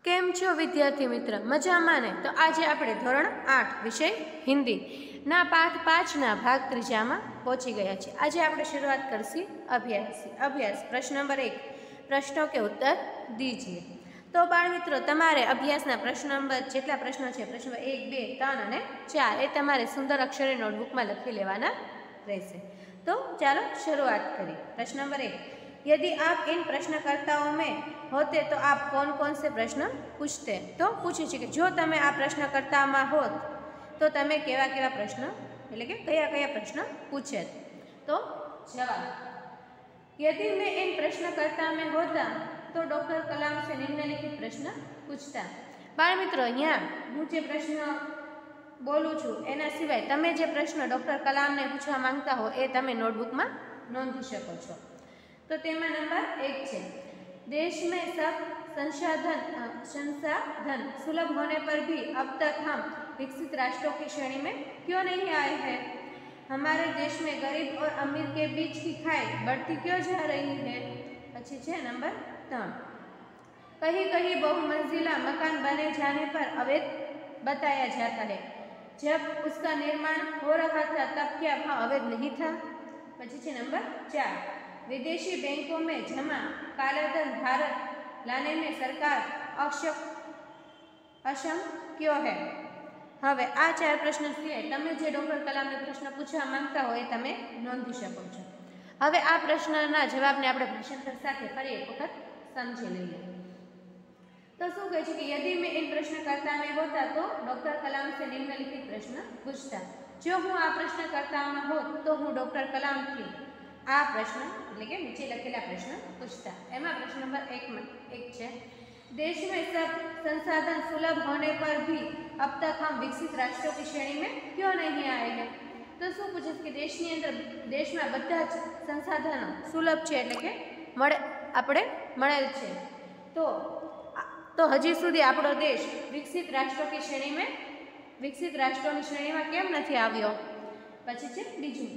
केम छो विद्यार्थी मित्र मजामां ने? तो आज આપણે ધોરણ 8 વિષય હિન્દી ના પાઠ 5 ના ભાગ ત્રીજામાં પહોંચી ગયા છે। આજે આપણે શરૂઆત કરશી અભ્યાસ પ્રશ્ન નંબર 1 પ્રશ્નों के उत्तर दीजिए। तो बाळ મિત્રો તમારે અભ્યાસના પ્રશ્ન નંબર જેટલા પ્રશ્નો છે પ્રશ્ન 1 2 3 અને 4 એ તમારે સુંદર અક્ષરે નોટબુકમાં લખી લેવાના રહેશે। तो ચાલો શરૂઆત કરીએ। प्रश्न नंबर 1 यदि आप इन प्रश्नकर्ताओं में होते तो आप कौन कौन से प्रश्न पूछते? तो पूछे कि जो तमे आ प्रश्नकर्ता में होत तो तमे केवा केवा प्रश्न एटले के कया कया प्रश्न पूछे? तो जवाब, यदि मैं इन प्रश्नकर्ता में होता तो डॉक्टर कलाम से निम्नलिखित प्रश्न पूछता। बाळ मित्रो अहींया हूँ जे प्रश्न बोलूँ छूं एना सिवाय तमे जे प्रश्न डॉक्टर कलाम ने पूछवा मांगता हो ए तमे नोटबुक में नोंधी शको छो। तो तेमा नंबर 1 है, देश में सब संसाधन सुलभ होने पर भी अब तक हम विकसित राष्ट्रों की श्रेणी में क्यों नहीं आए हैं? हमारे देश में गरीब और अमीर के बीच की खाई बढ़ती क्यों जा रही है? अच्छी है नंबर 3, कहीं कहीं बहुमंजिला मकान बने जाने पर अवैध बताया जाता है, जब उसका निर्माण हो रहा था तब क्या वह अवैध नहीं था? पछी नंबर 4, विदेशी बैंकों में जमा कालाधन भारत लाने में सरकार अक्षम क्यों है? हवे आ 4 प्रश्न सिवाय तमे जे डॉक्टर कलाम ने प्रश्न पूछवा मांगता हो ए तमे नोंधी शको छो। हवे आ प्रश्नना जवाबने आपणे भाषांतर साथे फरी एक वखत समझी लईए। तो शुं कहे छे कि यदि मैं इन प्रश्नकर्ता में होता तो डॉक्टर कलाम से निम्नलिखित प्रश्न पूछता। जो हूँ आ प्रश्नकर्ता में होत तो हूँ डॉक्टर कलाम थी आ प्रश्न એટલે કે નીચે લખેલા પ્રશ્ન પૂછતા। એમાં પ્રશ્ન નંબર 1 છે, देश में सब संसाधन सुलभ होने पर भी अब तक हम विकसित राष्ट्रों की श्रेणी में क्यों नहीं आए हैं? तो શું પૂછે કે દેશની અંદર દેશમાં બધા જ સંસાધનો સુલભ છે એટલે કે મળેલ છે તો હજી સુધી આપણો દેશ વિકસિત રાષ્ટ્રોની શ્રેણીમાં કેમ નથી આવ્યો? પછી છે બીજું,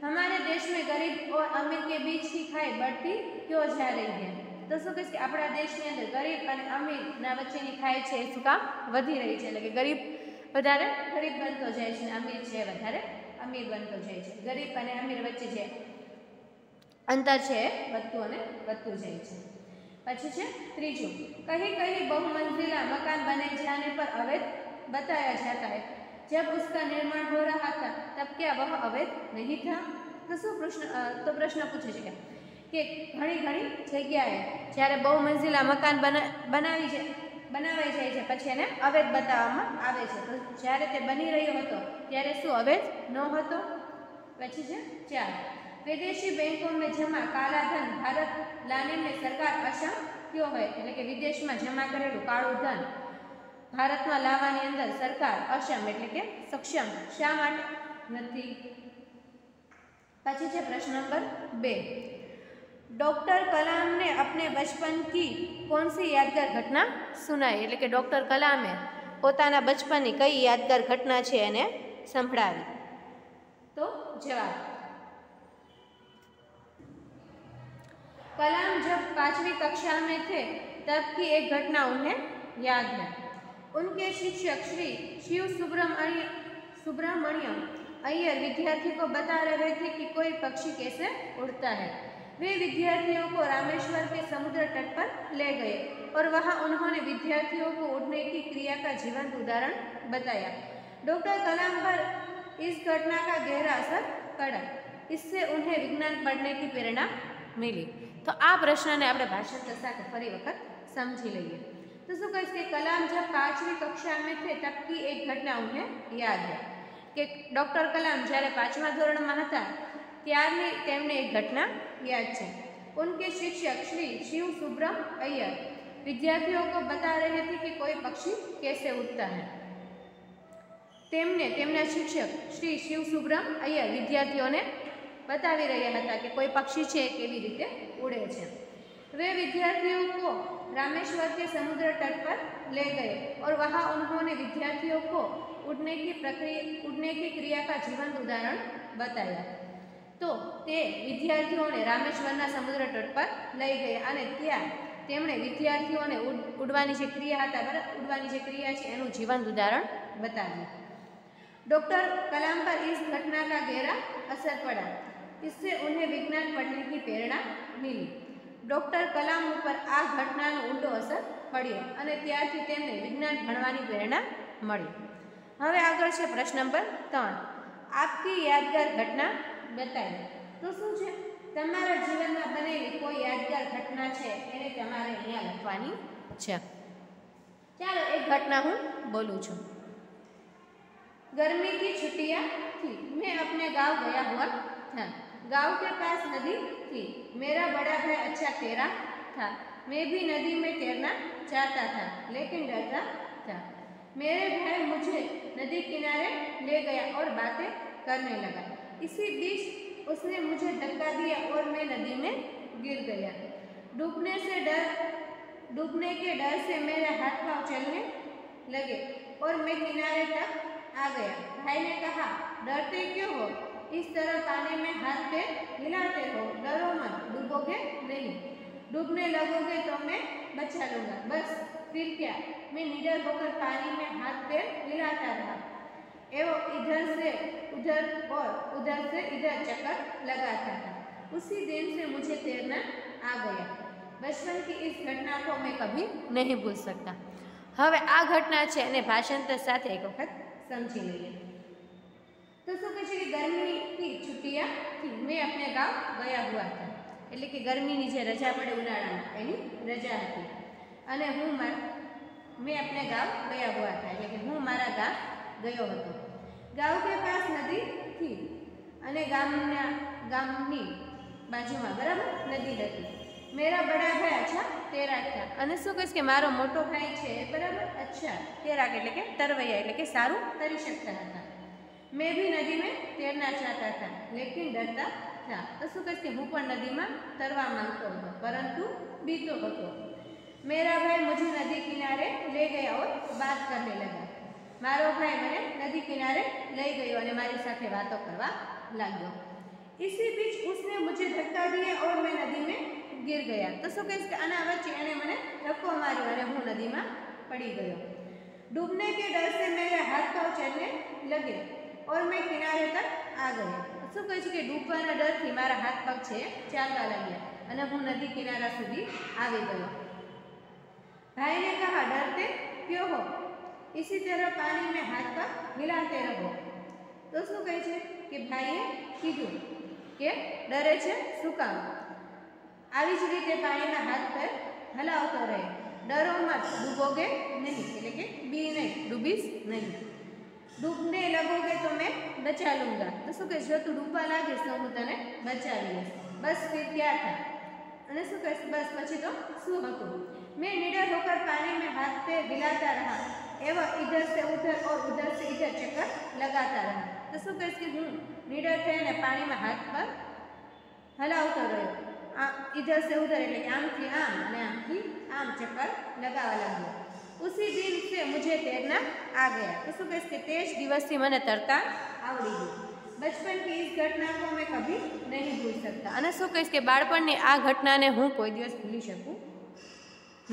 हमारे देश में गरीब और अमीर के बीच की खाई बढ़ती क्यों जा रही है? तो शू कहीश कि अपना देश में अंदर गरीब और अमीर ना वच्चेनी खाई है शू काम वधी रही है, એટલે गरीब વધારે गरीब बनतो जाए छे, अमीर छे વધારે अमीर बनतो जाए छे। गरीब और अमीर वच्चे जे अंतर छे વધતું जाए छे। પછી છે ત્રીજું, कहीं कहीं बहुमंजिला मकान बने जाने पर अवैध बताया जाता है, जब उसका निर्माण हो रहा था तब क्या वह अवैध नहीं था? तो प्रश्न पूछे छे कि घणी जग्याए ज्यारे बहुमंजिला मकान बनावाई जाय छे पछी एने अवैध बताववामां आवे छे, तो ज्यारे ते बनी रह्यो हतो त्यारे शुं अवैध न हतो? पछी छे 4, विदेशी बैंकों में जमा कालाधन भारत लाने में सरकार अक्षम क्यों है? एटले के विदेश में जमा करेलुं काळुं धन भारत में लावानी अंदर सरकार अक्षम एटले के सक्षम शा माटे नथी? पछी छे प्रश्न नंबर 2, डॉक्टर कलाम ने अपने बचपन की कौन सी यादगार घटना सुनाई? एटले के डॉक्टर कलामे पोताना बचपननी कई यादगार घटना छे एने संभळावी। तो जवाब, कलाम जब 5वीं कक्षा में थे तब की एक घटना उन्हें याद है। उनके शिक्षक श्री शिव सुब्रमण्यम अय्यर विद्यार्थियों को बता रहे थे कि कोई पक्षी कैसे उड़ता है। वे विद्यार्थियों को रामेश्वर के समुद्र तट पर ले गए और वहां उन्होंने विद्यार्थियों को उड़ने की क्रिया का जीवंत उदाहरण बताया। डॉक्टर कलाम पर इस घटना का गहरा असर पड़ा, इससे उन्हें विज्ञान पढ़ने की प्रेरणा मिली। तो आ प्रश्न ने આપણે ભાષાંતર સાથે ફરી વખત સમજી લઈએ। तो शू कहीश कि कलाम जब 5वीं कक्षा में थे तब की एक घटना उन्हें याद है कि डॉक्टर कलाम જ્યારે 5મા ધોરણમાં હતા ત્યારની તેમને એક ઘટના યાદ છે। उनके शिक्षक श्री शिव सुब्रम अय्यर विद्यार्थियों को बता रहे थे कि कोई पक्षी कैसे उड़ता है। તેમના शिक्षक श्री शिव सुब्रम अय्यर विद्यार्थियों बतावी રહ્યા હતા कि कोई पक्षी है केवी रीते उड़े छे। वे विद्यार्थियों को रामेश्वर के समुद्र तट पर ले गए और वहां उन्होंने विद्यार्थियों को उड़ने की क्रिया का जीवंत उदाहरण बताया। तो ते विद्यार्थियों ने रामेश्वर समुद्र तट पर लई गया और त्यां તેમણે વિદ્યાર્થીઓને ઉડવાની જે ક્રિયા હતા બરાબર, ઉડવાની જે ક્રિયા છે એનું જીવંત ઉદાહરણ बताइए। डॉक्टर कलाम पर इस घटना का गहरा असर पड़ा, इससे उन्हें विज्ञान पढ़ने की प्रेरणा मिली। डॉक्टर कलाम पर आ घटनाનો ઊંડો અસર પડ્યો અને ત્યારથી તેમને વિજ્ઞાન ભણવાની પ્રેરણા મળી। હવે આગળ છે પ્રશ્ન નંબર 3, આપકી યાદગાર ઘટના बताइए। તો શું છે, તમારા જીવનમાં બનેલી કોઈ યાદગાર ઘટના છે એને તમારે અહીંયા લખવાની છે। ચાલો એક ઘટના હું બોલું છું। गर्मी की छुट्टियां थी, मैं अपने गांव गया हुआ था। गांव के पास नदी थी। मेरा बड़ा भाई अच्छा तैरा था। मैं भी नदी में तैरना चाहता था लेकिन डरता था। मेरे भाई मुझे नदी किनारे ले गया और बातें करने लगा। इसी बीच उसने मुझे धक्का दिया और मैं नदी में गिर गया। डूबने के डर से मेरे हाथ पांव चलने लगे और मैं किनारे तक आ गया। भाई ने कहा, डरते क्यों हो? इस तरह पानी में हाथ पैर हिलाते हो, डरो मत, डूबोगे नहीं। डूबने लगोगे तो मैं बचा लूँगा। बस फिर क्या, मैं निडर होकर पानी में हाथ पैर हिलाता रहा एवं इधर से उधर और उधर से इधर चक्कर लगाता था। उसी दिन से मुझे तैरना आ गया। बचपन की इस घटना को मैं कभी नहीं भूल सकता। હવે આ ઘટના છે અને ભાષાંતર સાથે એક વખત समझी लीजिए। तो शू कहे कि गर्मी की छुट्टियां थी, मैं अपने गांव गया हुआ था, એટલે કે ગરમીની જે રજા પડે ઉનાળામાં એની રજા હતી અને मैं अपने गांव गया हुआ था, એટલે કે હું મારા ગામ ગયો હતો। गांव के पास नदी थी અને ગામની બાજુમાં બરાબર નદી હતી। मेरा बड़ा भाई अच्छा तैराक था અને શું કહીશ કે મારો મોટો ભાઈ છે બરાબર अच्छा तैराक એટલે કે તરવૈયા એટલે કે સારું તરી શકતા હતા। मैं भी नदी में तैरना चाहता था लेकिन डरता था। તો શું કહીશ કે હું પણ નદીમાં તરવા માંગતો હતો પરંતુ બીતો હતો। मेरा भाई मुझे नदी किनारे ले गया और बात करने लगा। મારો ભાઈ મને નદી કિનારે લઈ ગયો અને મારી સાથે વાતો કરવા લાગ્યો। इसी बीच उसने मुझे धक्का दिया और मैं नदी में गिर गया। तो शू कहीश कि आना वच्चे एने मने धक्को मार्यो अने हूँ नदी में पड़ी गयो। डूबने के डर से मेरे हाथ पांव चलने लगे और मैं किनारे तक आ गया। शू कहीश कि डूबवाना डरथी मारा हाथ पग छे चालवा लाग्या अने हूँ नदी किनारा सुधी आवी गयो। भाई ने कहा, डरते क्यों हो? इसी तरह पानी में हाथ पग हिलाते रहो। तो शू कहे छे कि भाईए कीधुं के डरे छे शुं काम? આવી જ રીતે પાણીમાં હાથ પેર હલાવતો રહે, ડરો મત, ડૂબોગે નહીં એટલે કે બી નહીં, ડૂબીશ નહીં। ડૂબને लगोगे तो मैं बचा लूँगा। તો શું કહીશ, જો તું ડૂબવા લાગીશ તો હું તને બચાવીશ। બસ फिर क्या था અને શું કહીશ, બસ પછી તો શું હતું? मैं निडर होकर पानी में हाथ पैर हिलाता रहा एवं इधर से उधर और उधर से इधर चक्कर लगाता रहा। तो શું કહીશ કે હું નિડર થઈને પાણીમાં હાથ પર હલાવતો રહ્યો, इधर से उधर એટલે કે આમથી આમ અને આમથી આમ ચક્કર લગાવવા લાગ્યો। उसी दिन से मुझे तैरना आ गया। तो શું કહીશ કે તે જ દિવસથી મને તરતા આવડી ગયું। बचपन की इस घटना को मैं कभी नहीं भूल सकता। અને શું કહીશ કે બાળપણની આ ઘટનાને હું કોઈ દિવસ ભૂલી શકું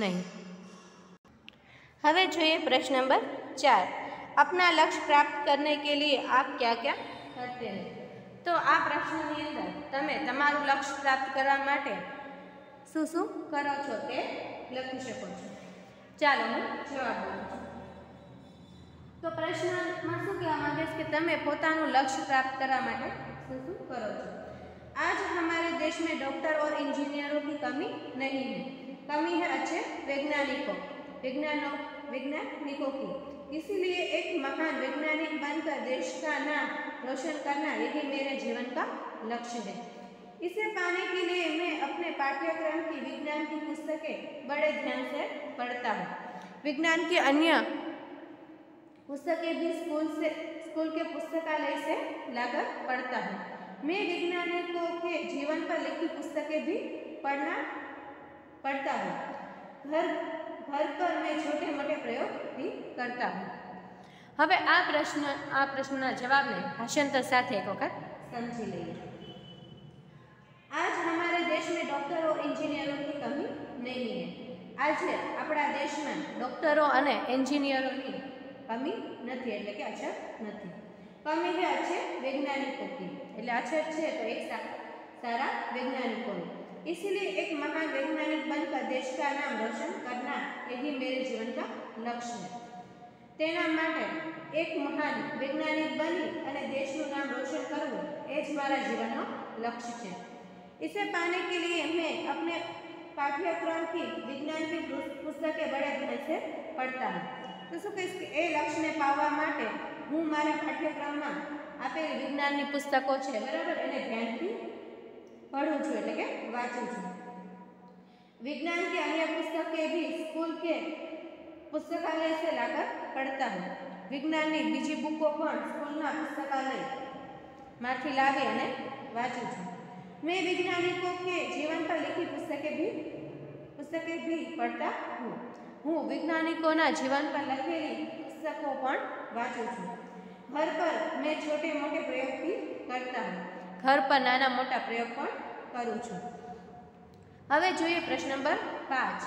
નહીં। હવે જોઈએ પ્રશ્ન નંબર 4, अपना लक्ष्य प्राप्त करने के लिए आप क्या क्या करते हैं। तो आ प्रश्ननी अंदर तमे तमारुं लक्ष्य प्राप्त करवा माटे शुं शुं करो छो ते लखी शको छो। चालो हूँ जवाब दूँ। तो प्रश्न में शुं कहेवा मांगे छे कि तमे पोतानुं लक्ष्य प्राप्त करवा माटे शुं शुं करो छो। आज हमारे देश में डॉक्टर और इंजीनियरों की कमी नहीं है, कमी है अच्छे वैज्ञानिकों की। इसीलिए एक महान वैज्ञानिक बनकर देश का नाम रोशन करना यही मेरे जीवन का लक्ष्य है। इसे पाने के लिए मैं अपने पाठ्यक्रम की विज्ञान की पुस्तकें बड़े ध्यान से पढ़ता हूँ। विज्ञान की अन्य पुस्तकें भी स्कूल के पुस्तकालय से लाकर पढ़ता हूँ। मैं वैज्ञानिकों के जीवन पर लिखी पुस्तकें भी पढ़ता हूँ। घर पर मैं छोटे मोटे प्रयोग भी करता हूँ। હવે આ પ્રશ્નના જવાબને ભાષાંતર સાથે એક વખત સમજી લઈએ। आज हमारे देश में डॉक्टरों और इंजीनियरों की कमी नहीं है। आज अपना देश में डॉक्टरों और इंजीनियरों की कमी नहीं एटले के अछत नहीं। कमी है अच्छे वैज्ञानिकों की एटले अछत है तो एक सारा वैज्ञानिकों। इसीलिए एक महान वैज्ञानिक बनकर देश का नाम रोशन करना यही मेरे जीवन का लक्ष्य है। तेना माटे एक महान वैज्ञानिक बनी अने देशનું नाम रोशन करવું એ જ મારા जीवनનો लक्ष्य है। इसे पाने के लिए मैं अपने पाठ्यक्रम की विज्ञान की पुस्तकें बड़े धैर्य से पढ़ता हूँ। तो शू कहीश कि ए लक्ष्य ने पावा माटे हूँ मारा पाठ्यक्रम में आपेली विज्ञान की पुस्तकों है बराबर एने ध्यान थी पढ़ू छूँ एटले के वाँचू छूँ। विज्ञान की अन्य पुस्तकें भी स्कूल के पुस्तकालय से लाकर पढ़ता हूँ। विज्ञान की बीजी बुको पण स्कूलना पुस्तकालय मांथी लावी अने वाँचू छूँ। मैं वैज्ञानिकों के जीवन पर लिखी पुस्तकें भी पढ़ता हूँ। हूँ वैज्ञानिकों जीवन पर लखेली पुस्तकों पण वाँचू छूँ। घर पर मैं छोटे मोटे प्रयोग भी करता हूँ। घर पर नाना मोटा प्रयोग पण करूँ छूँ। हवे जोईए प्रश्न नंबर 5।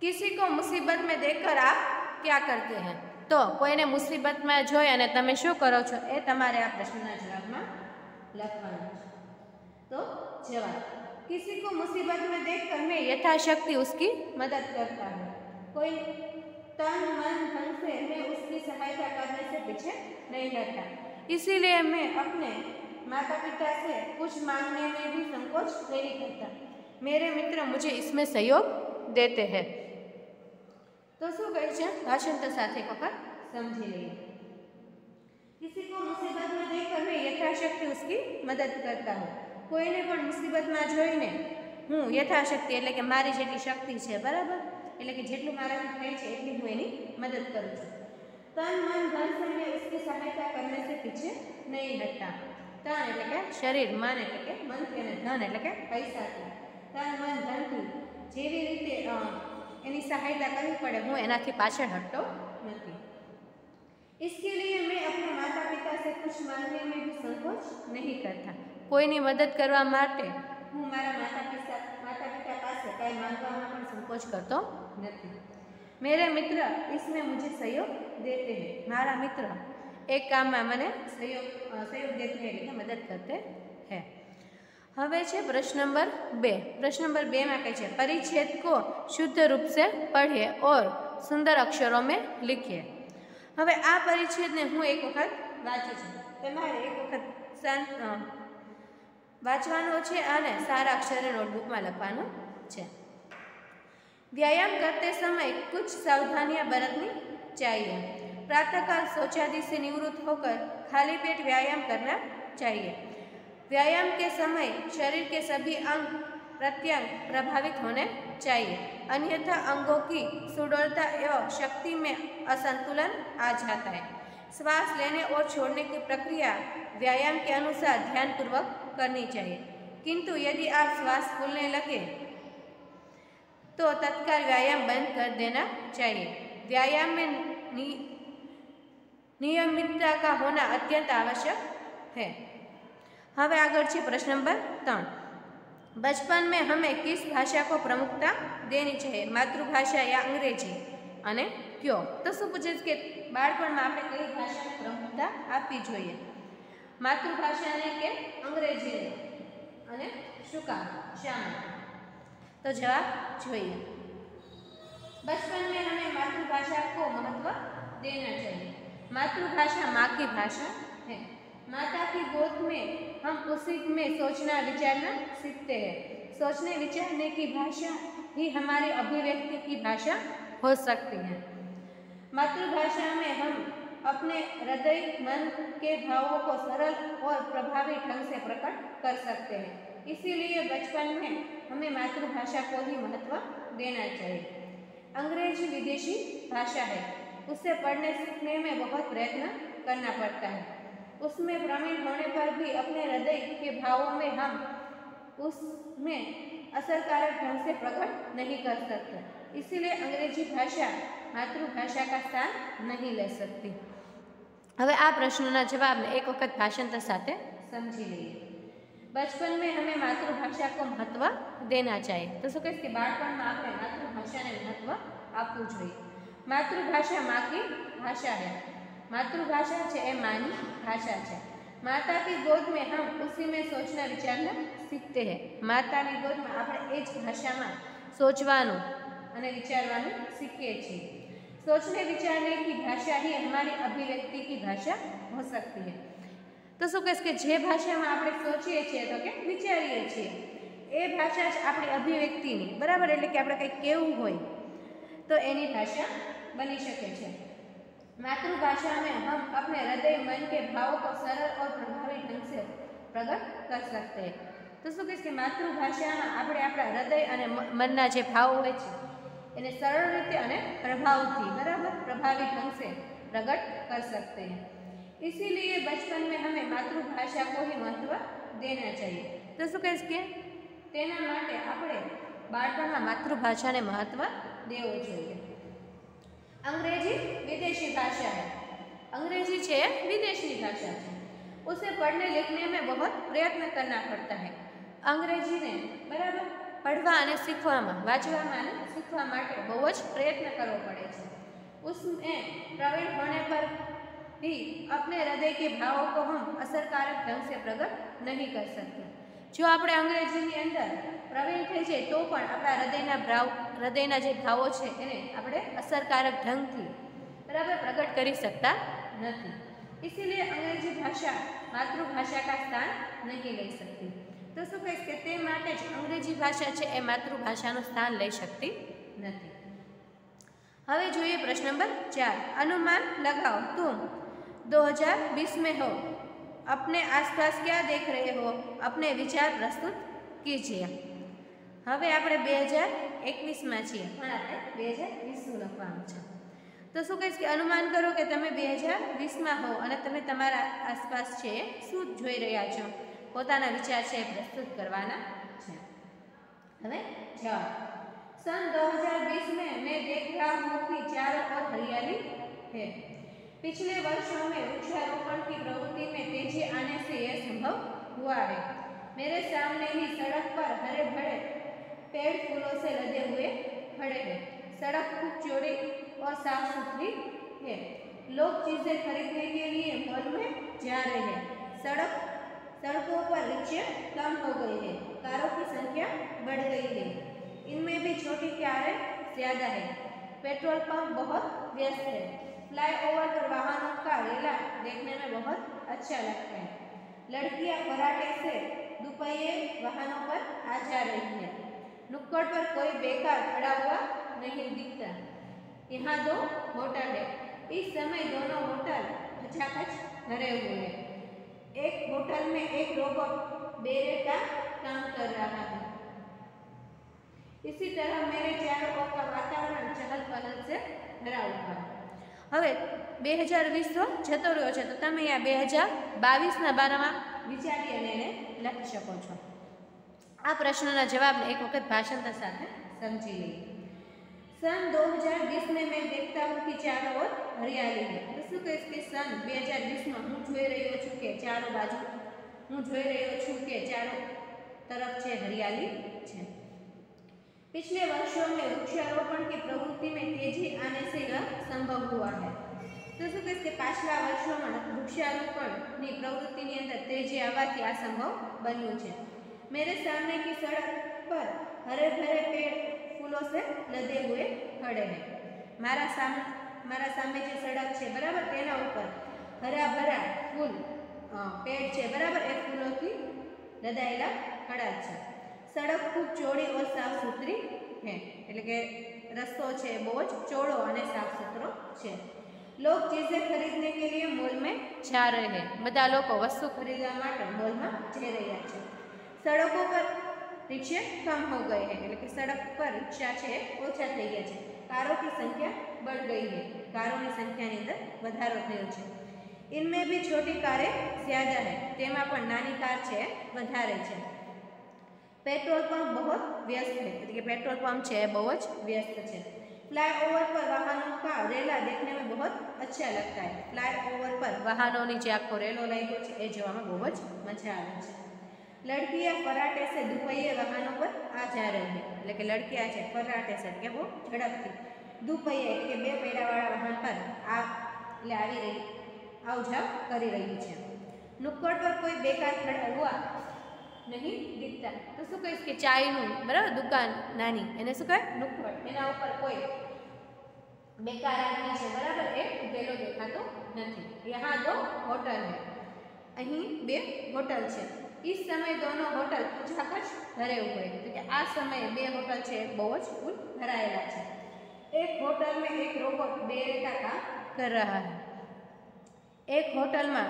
किसी को मुसीबत में देखकर आप क्या करते हैं? तो कोईने मुसीबत में जोई अने तमे शुं करो छो ए तमारे आ प्रश्नना जवाबमां लखवानुं छे। तो जवाब, किसी को मुसीबत में देखकर मैं यथाशक्ति उसकी मदद करता हूँ। कोई तन मन धन से मैं उसकी सहायता करने से पीछे नहीं हटता। इसीलिए मैं अपने माता पिता से कुछ मांगने में भी संकोच नहीं करता। मेरे मित्र मुझे इसमें सहयोग देते हैं। तो शू कहे छे भाषांतर साथे एक वखत समझी लीए। किसी को मुसीबत में देखकर मैं यथाशक्ति उसकी मदद करता हूँ। कोईने पण मुसीबत में जोईने हूँ यथाशक्ति एटले के मारी जेटली शक्ति है बराबर एटले के जेटલું माराथी थाय छे એટલી હું એની મદદ કરું છું। तन मन धन से मैं उसकी सहायता करने से पीछे नहीं हटता। तन एटले के शरीर, मन एटले के मनथी अने धन एटले के पैसाथी। तन मन धनथी जेवी रीते एनी सहायता करवी पड़े हूँ एनाथी पाछळ हटतो नथी। इसके लिए मैं अपने माता पिता से कुछ मांगने में भी संकोच नहीं करता। कोईनी मदद करवा माटे हूँ मारा माता पिता पासे काई मांगवामां पण संकोच करतो नथी। मेरे मित्र इसमें मुझे सहयोग देते हैं। मारा मित्र एक काम में मने सहयोग देते हैं एटले मदद करते हैं। हवे छे प्रश्न नंबर 2। प्रश्न नंबर 2 में कहे छे परिच्छेद को शुद्ध रूप से पढ़िए और सुंदर अक्षरों में लिखिए। हवे आ परिच्छेद ने हूँ एक वखत वाँचू छूं। तमारे एक वखत वाँचवानो छे अने सारा अक्षरे नोटबुक में लखवानुं छे। व्यायाम करते समय कुछ सावधानियां बरतनी चाहिए। प्रातःकाल शौचादि से निवृत्त होकर खाली पेट व्यायाम करना चाहिए। व्यायाम के समय शरीर के सभी अंग प्रत्यंग प्रभावित होने चाहिए, अन्यथा अंगों की सुडौलता एवं शक्ति में असंतुलन आ जाता है। श्वास लेने और छोड़ने की प्रक्रिया व्यायाम के अनुसार ध्यानपूर्वक करनी चाहिए, किंतु यदि आप श्वास फूलने लगे तो तत्काल व्यायाम बंद कर देना चाहिए। व्यायाम में नियमितता का होना अत्यंत आवश्यक है। हवे आगळ छे प्रश्न नंबर 3। बचपन में हमें किस भाषा को प्रमुखता देनी चाहिए, मातृभाषा या अंग्रेजी, अने क्यों? तो शू पूछे कि बाळपण में आपणे कई भाषा ने प्रमुखता आपवी जोईए, मातृभाषा ने के अंग्रेजी ने, अने शू काम, शा माटे? तो जवाब जोईए। बचपन में हमें मातृभाषा को महत्व देना चाहिए। मातृभाषा माँ की भाषा है। माता की गोद में हम उसी में सोचना विचारना सीखते हैं। सोचने विचारने की भाषा ही हमारी अभिव्यक्ति की भाषा हो सकती है। मातृभाषा में हम अपने हृदय मन के भावों को सरल और प्रभावी ढंग से प्रकट कर सकते हैं। इसीलिए बचपन में हमें मातृभाषा को ही महत्व देना चाहिए। अंग्रेजी विदेशी भाषा है, उससे पढ़ने सीखने में बहुत प्रयत्न करना पड़ता है। उसमें प्रवीण होने पर भी अपने हृदय के भावों में हम उसमें असरकारक ढंग से प्रकट नहीं कर सकते। इसीलिए अंग्रेजी भाषा मातृभाषा का स्थान नहीं ले सकती। हवे आ प्रश्नना जवाब ने एक वखत भाषांतर साथे समझी लीजिए। बचपन में हमें मातृभाषा को महत्व देना चाहिए। तो શું કહીશ કે બાળપણમાં આપણે માતૃભાષાને महत्व આપવું જોઈએ। मातृभाषा माँ की भाषा है। मातृभाषा છે એ માની ભાષા છે। माता की गोद में हम उसी में सोचना विचारना सीखते हैं। माताની ગોદમાં આપણે એ જ ભાષામાં सोचવાનું અને વિચારવાનું શીખીએ છીએ। सोचने विचारने की भाषा ही हमारी अभिव्यक्ति की भाषा हो सकती है। तो શું કહીશ કે જે ભાષામાં આપણે સોચીએ છીએ તો કે વિચારીએ છીએ એ ભાષા જ આપણી અભિવ્યક્તિની બરાબર એટલે કે આપણે કંઈક કહેવું હોય તો એની ભાષા बनी શકે છે। मातृभाषा में हम अपने हृदय मन के भावों को सरल और प्रभावी ढंग से प्रकट कर सकते हैं। तो શું કહીશ કે માતૃભાષામાં આપણે આપણા હૃદય અને મનના જે ભાવ હોય છે એને સરળ રીતે અને પ્રભાવથી બરાબર પ્રભાવી ढंग से प्रकट कर सकते हैं। इसीलिए बचपन में हमें मातृभाषा को ही महत्व देना चाहिए। तो શું કહીશ કે તેના માટે આપણે બાળપણમાં માતૃભાષાને મહત્વ દેવું જોઈએ। अंग्रेजी विदेशी भाषा है। अंग्रेजी છે વિદેશની ભાષા છે। उसे पढ़ने लिखने में बहुत प्रयत्न करना पड़ता है। अंग्रेजीને બરાબર पढ़वा અને શીખવામાં વાંચવામાં અને શીખવા માટે બહુ જ પ્રયત્ન કરવો પડે છે। उसमें प्रवीण होने पर भी अपने हृदय के भावों को हम असरकारक ढंग से प्रकट नहीं कर सकते। जो આપણે અંગ્રેજીની અંદર પ્રવીણ થઈ જાય તો પણ આપણા હૃદયના જે ભાવો છે એને આપણે અસરકારક ઢંગથી બરાબર પ્રગટ કરી શકતા નથી। इसीलिए अंग्रेजी भाषा मातृभाषा का स्थान नहीं ले सकती। तो શું કહીશ કે તે માટે જ અંગ્રેજી ભાષા છે એ માતૃભાષાનું સ્થાન લઈ શકતી નથી। હવે જોઈએ પ્રશ્ન નંબર 4। अनुमान लगाओ तुम 2020 में हो, अपने आसपास क्या देख रहे हो, अपने विचार प्रस्तुत कीजिए। હવે આપણે 2021માં છીએ પણ આપણે 2020નું લખવાનું છે। તો શું કહીશ કે અનુમાન કરો કે તમે 2020માં હો અને તમે તમારા આસપાસ છે શું જોઈ રહ્યા છો, પોતાના વિચાર છે પ્રસ્તુત કરવાના છે। હવે જવાબ। सन 2020 में मैं देख रहा हूँ कि चारों ओर हरियाली है। पिछले वर्षों में वृक्षारोपण की प्रवृत्ति में तेजी आने से यह संभव हुआ है। मेरे सामने ही सड़क पर हरे भरे पेड़ फूलों से लदे हुए खड़े हैं। सड़क खूब चौड़ी और साफ सुथरी है। लोग चीजें खरीदने के लिए मॉल में जा रहे हैं। सड़कों पर रिक्शे कम हो गए हैं, कारों की संख्या बढ़ गई है। इनमें भी छोटी कारें ज्यादा है। पेट्रोल पंप बहुत व्यस्त है। फ्लाईओवर पर वाहनों का रेला देखने में बहुत अच्छा लगता है। लड़कियां फराटे से दुपहिए वाहनों पर आ जा रही है। नुक्कड़ पर कोई बेकार खड़ा हुआ नहीं दिखता। यहाँ 2 होटल है। इस समय दोनों होटल खचाखच भरे हुए हैं। एक होटल में एक रोबोट बेरे का काम कर रहा है। इसी तरह मेरे चारों ओर का वातावरण चहल पहल से भरा हुआ है। હવે 2020 તો જતો રહ્યો છે તો તમે આ 2022ના બારામાં વિચારી અને એને લખી શકો છો। આ પ્રશ્નના જવાબને એક વખત ભાષાંતર સાથે સમજી લઈએ। सन 2020 में मैं देखता हूँ कि चारों ओर हरियाली है। तो શું કહીશ કે सन 2020માં હું જોઈ રહ્યો છું કે ચારો બાજુ હું જોઈ રહ્યો છું કે ચારો તરફ છે હરિયાલી છે। पिछले वर्षों में वृक्षारोपण की प्रवृत्ति में तेजी आने से यह संभव हुआ है। तो શું કહીશ કે પાછલા વર્ષોમાં વૃક્ષારોપણની પ્રવૃત્તિની અંદર તેજી આવવાથી આ સંભવ બન્યું છે। मेरे सामने की सड़क पर हरे भरे पेड़ फूलों से लदे हुए खड़े हैं। मारा सामे જે સડક છે બરાબર તેના ઉપર હરા ભરા ફૂલ પેડ છે બરાબર એ ફૂલોથી લદાયેલા ખડા છે। सड़क खूब चौड़ी और साफ सुथरी है એટલે કે રસ્તો છે બહુ જ ચોડો અને સાફ સુથરો છે। लोग चीजें खरीदने के लिए मॉल में जा रहे हैं। બધા લોકો વસ્તુ ખરીદવા માટે મોલમાં જઈ રહ્યા છે। सड़कों पर रिक्शे कम हो गए हैं એટલે કે સડક પર રિક્ષા છે ઓછા થઈ ગયા છે। कारों की संख्या बढ़ गई है કારોની સંખ્યાની અંદર વધારો થયો છે। इनमें भी छोटी कारें ज्यादा है તેમાં પણ નાની કાર છે વધારે છે। पेट्रोल पंप बहुत व्यस्त है એટલે કે પેટ્રોલ પંપ છે બહુ જ વ્યસ્ત છે। फ्लाईओवर पर वाहनों का रेला देखने में बहुत अच्छा लगता है। फ्लाईओवर पर वाहनों नीचे आखो रेलो लाग्यो छे ए जोवामां बहुत ज मजा आवे छे। लड़कियां फराटे से दुपहिए वाहनों पर आ जा रही है એટલે કે લડકીયા છે ફરાટે से કે બહુ ઝડપથી दुपहिए એટલે કે બે પૈડાવાળા વાહન પર આ એટલે આવી રહી આવ જાવ કરી રહી છે। નુક્કડ પર કોઈ બેકાર ખड़ा हुआ नहीं दिखता तो શું કહીશ કે ચાયનું બરાબર દુકાન નાની એને શું કહે નુક્કડ એના ઉપર કોઈ બેકાર આદમી છે બરાબર એ ઉભેલો દેખાતો નથી। यहाँ दो होटल है અહીં બે હોટલ છે। इस समय दोनों होटल खचाखच भरे हुए तो कि आ समय बे होटल છે બહુ જ ફૂલ ભરાયેલા છે। एक होटल में एक रोबोट बेरे का काम कर रहा है। एक होटल में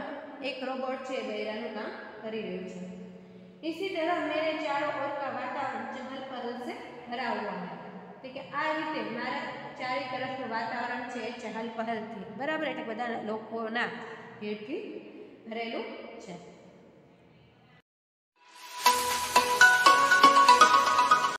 एक रोबोट છે બેરાનું કામ કરી રહ્યું છે। इसी तरह मेरे चारों ओर का वातावरण चहल पहल से भरा हुआ है तो कि आ रीते मारा चारे तरफનું વાતાવરણ છે ચહલ પહલ થી બરાબર એટલે બધા લોકોના ભીડથી ભરેલું છે।